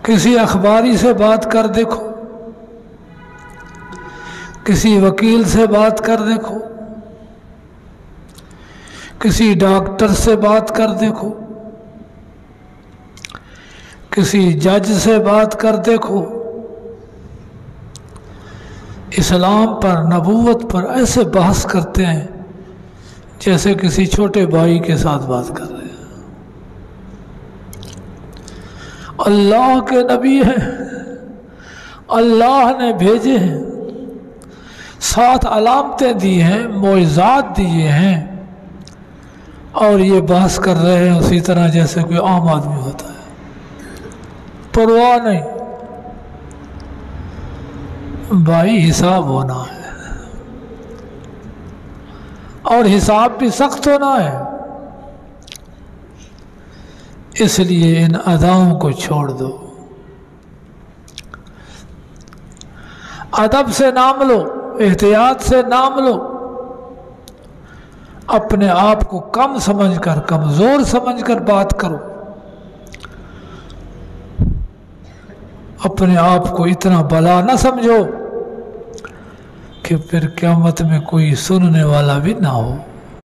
किसी अखबारी से बात कर देखो, किसी वकील से बात कर देखो, किसी डॉक्टर से बात कर देखो, किसी जज से बात कर देखो, इस्लाम पर, नबूवत पर ऐसे बहस करते हैं जैसे किसी छोटे भाई के साथ बात कर रहे हैं। अल्लाह के नबी हैं, अल्लाह ने भेजे हैं, साथ अलामतें दी हैं, मोइज़ात दिए हैं, और ये बहस कर रहे हैं उसी तरह जैसे कोई आम आदमी होता है। परवाह नहीं, भाई हिसाब होना है, और हिसाब भी सख्त होना है। इसलिए इन अदाओं को छोड़ दो, अदब से नाम लो, एहतियात से नाम लो, अपने आप को कम समझकर, कमजोर समझकर बात करो, अपने आप को इतना बला न समझो कि फिर क़यामत में कोई सुनने वाला भी ना हो।